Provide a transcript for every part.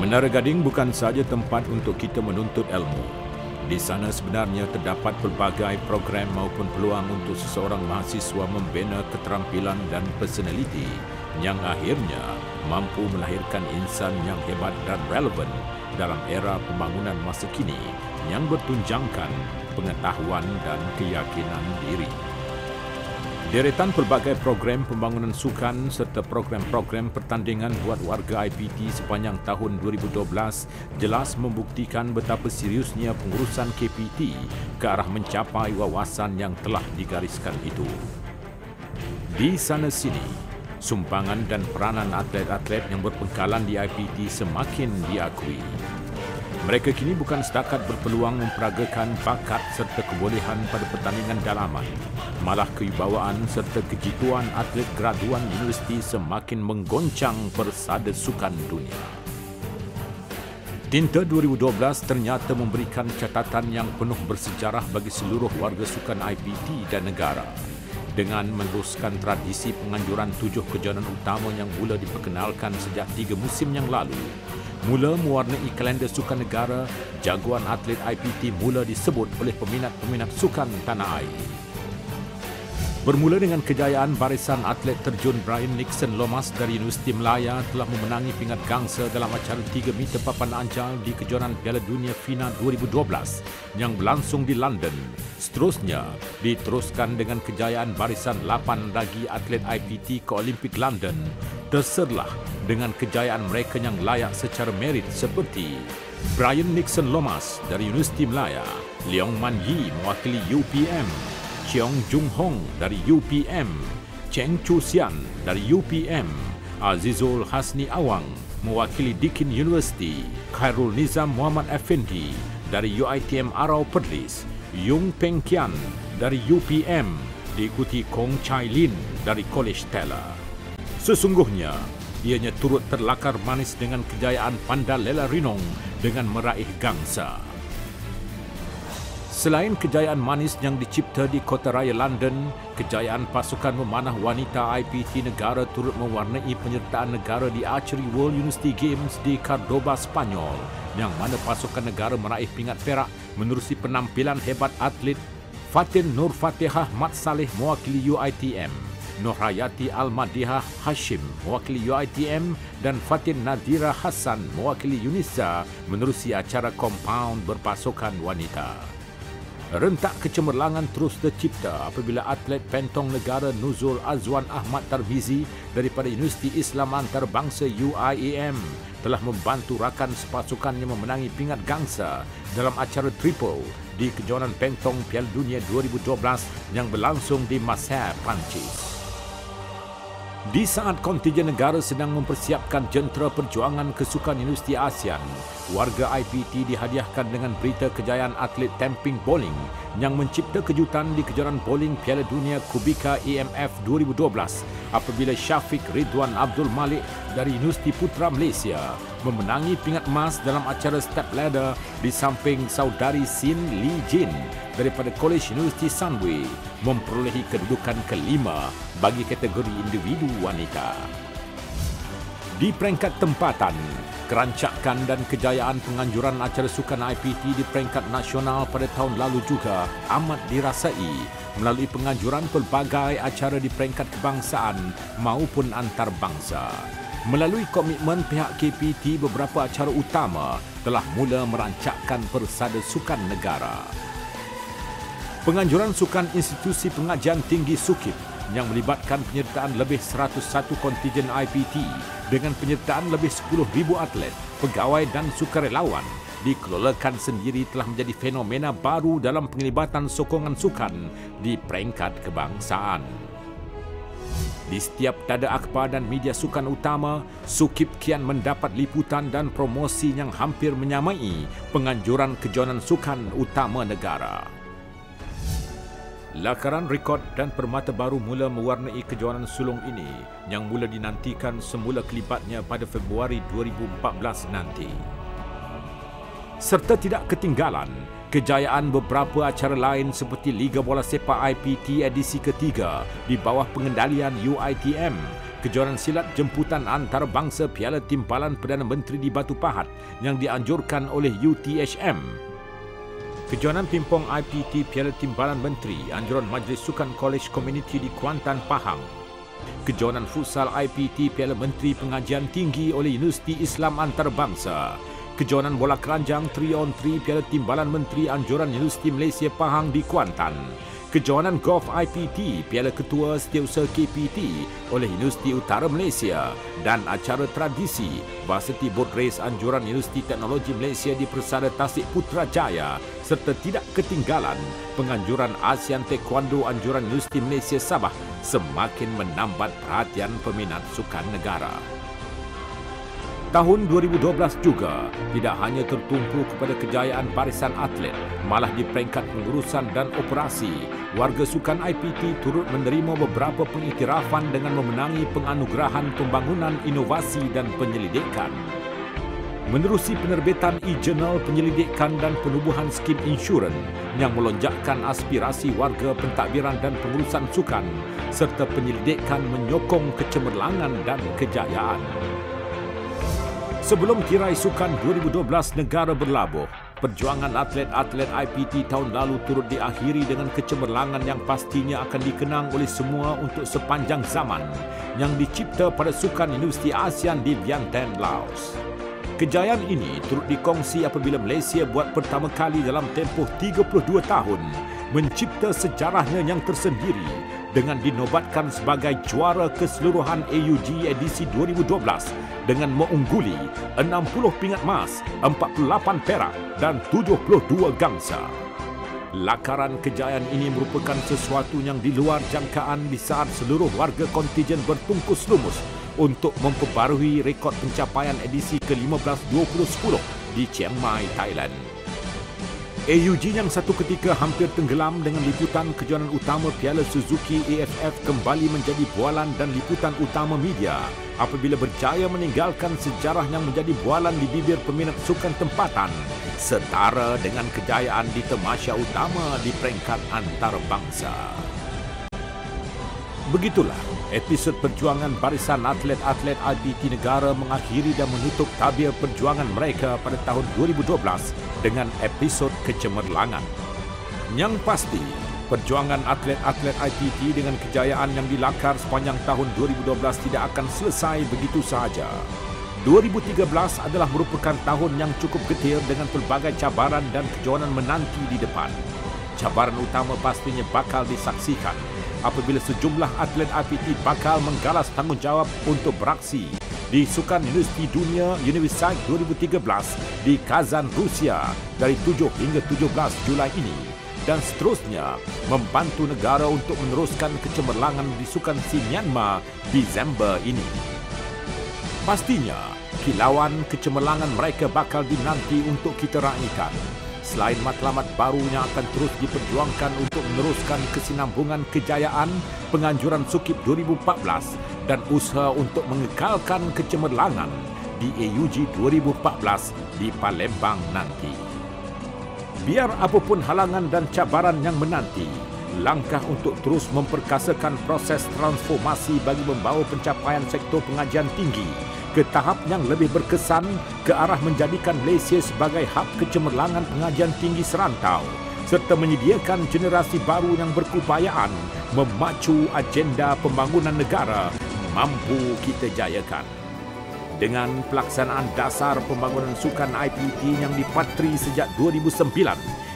Menara Gading bukan sahaja tempat untuk kita menuntut ilmu. Di sana sebenarnya terdapat pelbagai program maupun peluang untuk seseorang mahasiswa membina keterampilan dan personaliti yang akhirnya mampu melahirkan insan yang hebat dan relevan dalam era pembangunan masa kini yang bertunjangkan pengetahuan dan keyakinan diri. Deretan pelbagai program pembangunan sukan serta program-program pertandingan buat warga IPT sepanjang tahun 2012 jelas membuktikan betapa seriusnya pengurusan KPT ke arah mencapai wawasan yang telah digariskan itu. Di sana sini, sumbangan dan peranan atlet-atlet yang berpengkalan di IPT semakin diakui. Mereka kini bukan setakat berpeluang memperagakan bakat serta kebolehan pada pertandingan dalaman, malah kewibawaan serta kejituan atlet graduan universiti semakin menggoncang persada sukan dunia. Tinta 2012 ternyata memberikan catatan yang penuh bersejarah bagi seluruh warga sukan IPT dan negara. Dengan meneruskan tradisi penganjuran 7 kejohanan utama yang mula diperkenalkan sejak 3 musim yang lalu, mula mewarnai kalender sukan negara, jagoan atlet IPT mula disebut oleh peminat-peminat sukan tanah air. Bermula dengan kejayaan barisan atlet terjun Brian Nixon Lomas dari Universiti Melaya telah memenangi pingat gangsa dalam acara 3 meter papan anjal di kejohanan Piala Dunia FINA 2012 yang berlangsung di London. Seterusnya, diteruskan dengan kejayaan barisan 8 lagi atlet IPT ke Olimpik London. Terserlah dengan kejayaan mereka yang layak secara merit seperti Brian Nixon Lomas dari Universiti Melaya, Leong Man Yi mewakili UPM, Cheong Jung Hong dari UPM, Cheng Chu Sian dari UPM, Azizul Hasni Awang mewakili Deakin University, Khairul Nizam Muhammad Effendi dari UiTM Arau Perlis, Yung Peng Kian dari UPM, diikuti Kong Chai Lin dari College Stella. Sesungguhnya, ianya turut terlakar manis dengan kejayaan Panda Lela Rinong dengan meraih gangsa. Selain kejayaan manis yang dicipta di Kota Raya London, kejayaan pasukan memanah wanita IPT negara turut mewarnai penyertaan negara di Archery World University Games di Cordoba, Spanyol, yang mana pasukan negara meraih pingat perak menerusi penampilan hebat atlet Fatin Nur Fatihah Mat Saleh mewakili UiTM, Nurhayati Al-Madihah Hashim mewakili UiTM dan Fatin Nadira Hassan mewakili UNISA menerusi acara kompaun berpasukan wanita. Rentak kecemerlangan terus tercipta apabila atlet pentong negara Nuzul Azwan Ahmad Tarmizi daripada Universiti Islam Antarabangsa UIAM telah membantu rakan sepasukannya memenangi pingat gangsa dalam acara triple di kejohanan pentong Piala Dunia 2012 yang berlangsung di Marseille, Perancis. Di saat kontijen negara sedang mempersiapkan jentera perjuangan kesukan Universiti ASEAN, warga IPT dihadiahkan dengan berita kejayaan atlet tamping bowling yang mencipta kejutan di kejohanan bowling Piala Dunia Kubika EMF 2012 apabila Syafiq Ridwan Abdul Malik dari Universiti Putra Malaysia memenangi pingat emas dalam acara step ladder di samping saudari Sin Lee Jin daripada College University Sunway memperolehi kedudukan kelima bagi kategori individu wanita. Di peringkat tempatan, kerancakan dan kejayaan penganjuran acara sukan IPT di peringkat nasional pada tahun lalu juga amat dirasai melalui penganjuran pelbagai acara di peringkat kebangsaan maupun antarabangsa. Melalui komitmen pihak KPT, beberapa acara utama telah mula merancakkan persada sukan negara. Penganjuran sukan institusi pengajian tinggi SUKIP yang melibatkan penyertaan lebih 101 kontijen IPT dengan penyertaan lebih 10,000 atlet, pegawai dan sukarelawan dikelolakan sendiri telah menjadi fenomena baru dalam penglibatan sokongan sukan di peringkat kebangsaan. Di setiap tada akhbar dan media sukan utama, SUKIP kian mendapat liputan dan promosi yang hampir menyamai penganjuran kejohanan sukan utama negara. Lakaran rekod dan permata baru mula mewarnai kejohanan sulung ini yang mula dinantikan semula kelibatnya pada Februari 2014 nanti. Serta tidak ketinggalan, Kejayaan beberapa acara lain seperti Liga Bola Sepak IPT edisi ketiga di bawah pengendalian UiTM, kejuaraan silat jemputan antarabangsa Piala Timpalan Perdana Menteri di Batu Pahat yang dianjurkan oleh UTHM, kejuaraan pimpong IPT Piala Timpalan Menteri anjuran Majlis Sukan College Community di Kuantan, Pahang, kejuaraan futsal IPT Piala Menteri Pengajian Tinggi oleh Universiti Islam Antarabangsa, kejuaraan bola keranjang 3-on-3 Piala Timbalan Menteri Anjuran Universiti Malaysia Pahang di Kuantan, kejuaraan golf IPT Piala Ketua Setiausaha KPT oleh Universiti Utara Malaysia dan acara tradisi Varsity Boat Race Anjuran Universiti Teknologi Malaysia di Persada Tasik Putrajaya, serta tidak ketinggalan penganjuran ASEAN Taekwondo Anjuran Universiti Malaysia Sabah semakin menambat perhatian peminat sukan negara. Tahun 2012 juga tidak hanya tertumpu kepada kejayaan barisan atlet, malah di peringkat pengurusan dan operasi, warga sukan IPT turut menerima beberapa pengiktirafan dengan memenangi penganugerahan pembangunan inovasi dan penyelidikan. Menerusi penerbitan e-jurnal penyelidikan dan penubuhan skim insurans yang melonjakkan aspirasi warga pentadbiran dan pengurusan sukan, serta penyelidikan menyokong kecemerlangan dan kejayaan. Sebelum tirai sukan 2012 negara berlabuh, perjuangan atlet-atlet IPT tahun lalu turut diakhiri dengan kecemerlangan yang pastinya akan dikenang oleh semua untuk sepanjang zaman yang dicipta pada Sukan Universiti ASEAN di Vientiane, Laos. Kejayaan ini turut dikongsi apabila Malaysia buat pertama kali dalam tempoh 32 tahun mencipta sejarahnya yang tersendiri dengan dinobatkan sebagai juara keseluruhan AUG edisi 2012 dengan mengungguli 60 pingat emas, 48 perak dan 72 gangsa. Lakaran kejayaan ini merupakan sesuatu yang di luar jangkaan di saat seluruh warga kontijen bertungkus lumus untuk memperbarui rekod pencapaian edisi ke-15 2010 di Chiang Mai, Thailand. AUG yang satu ketika hampir tenggelam dengan liputan kejuaraan utama Piala Suzuki AFF kembali menjadi bualan dan liputan utama media apabila berjaya meninggalkan sejarah yang menjadi bualan di bibir peminat sukan tempatan, setara dengan kejayaan di tamasya utama di peringkat antarabangsa. Begitulah episod perjuangan barisan atlet-atlet IPT negara mengakhiri dan menutup tabir perjuangan mereka pada tahun 2012 dengan episod kecemerlangan. Yang pasti, perjuangan atlet-atlet IPT dengan kejayaan yang dilakar sepanjang tahun 2012 tidak akan selesai begitu sahaja. 2013 adalah merupakan tahun yang cukup getir dengan pelbagai cabaran dan kejohanan menanti di depan. Cabaran utama pastinya bakal disaksikan apabila sejumlah atlet IPT bakal menggalas tanggungjawab untuk beraksi di Sukan Universiti Dunia Universiade 2013 di Kazan, Rusia dari 7 hingga 17 Julai ini dan seterusnya membantu negara untuk meneruskan kecemerlangan di Sukan SEA Myanmar Disember ini. Pastinya, kilauan kecemerlangan mereka bakal dinanti untuk kita raikan. Selain matlamat baru yang akan terus diperjuangkan untuk meneruskan kesinambungan kejayaan penganjuran SUKIP 2014 dan usaha untuk mengekalkan kecemerlangan di AUG 2014 di Palembang nanti. Biar apapun halangan dan cabaran yang menanti, langkah untuk terus memperkasakan proses transformasi bagi membawa pencapaian sektor pengajian tinggi ke tahap yang lebih berkesan ke arah menjadikan Malaysia sebagai hub kecemerlangan pengajian tinggi serantau serta menyediakan generasi baru yang berkeupayaan memacu agenda pembangunan negara mampu kita jayakan. Dengan pelaksanaan dasar pembangunan sukan IPT yang dipatri sejak 2009,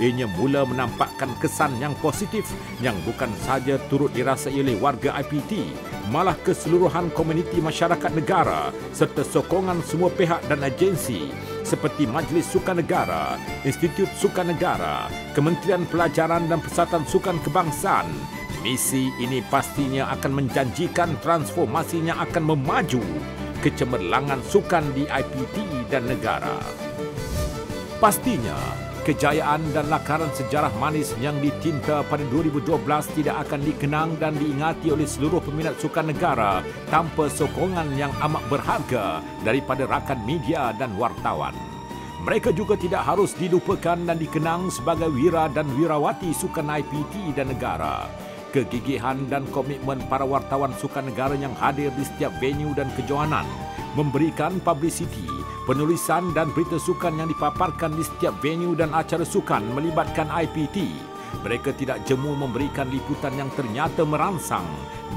ianya mula menampakkan kesan yang positif yang bukan sahaja turut dirasai oleh warga IPT, malah keseluruhan komuniti masyarakat negara serta sokongan semua pihak dan agensi seperti Majlis Sukan Negara, Institut Sukan Negara, Kementerian Pelajaran dan Persatuan Sukan Kebangsaan. Misi ini pastinya akan menjanjikan transformasinya akan memaju kecemerlangan sukan di IPT dan negara. Pastinya, kejayaan dan lakaran sejarah manis yang ditinta pada 2012 tidak akan dikenang dan diingati oleh seluruh peminat sukan negara tanpa sokongan yang amat berharga daripada rakan media dan wartawan. Mereka juga tidak harus dilupakan dan dikenang sebagai wira dan wirawati sukan IPT dan negara. Kegigihan dan komitmen para wartawan sukan negara yang hadir di setiap venue dan kejohanan, memberikan publicity, penulisan dan berita sukan yang dipaparkan di setiap venue dan acara sukan melibatkan IPT. Mereka tidak jemu memberikan liputan yang ternyata merangsang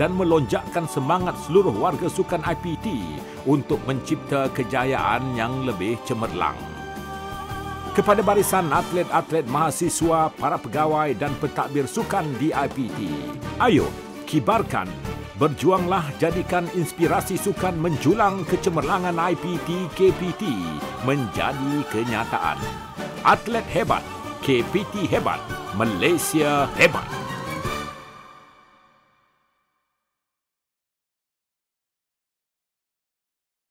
dan melonjakkan semangat seluruh warga sukan IPT untuk mencipta kejayaan yang lebih cemerlang. Kepada barisan atlet-atlet mahasiswa, para pegawai dan pentadbir sukan di IPT, ayo kibarkan, berjuanglah jadikan inspirasi sukan menjulang kecemerlangan IPT KPT menjadi kenyataan. Atlet hebat, KPT hebat, Malaysia hebat.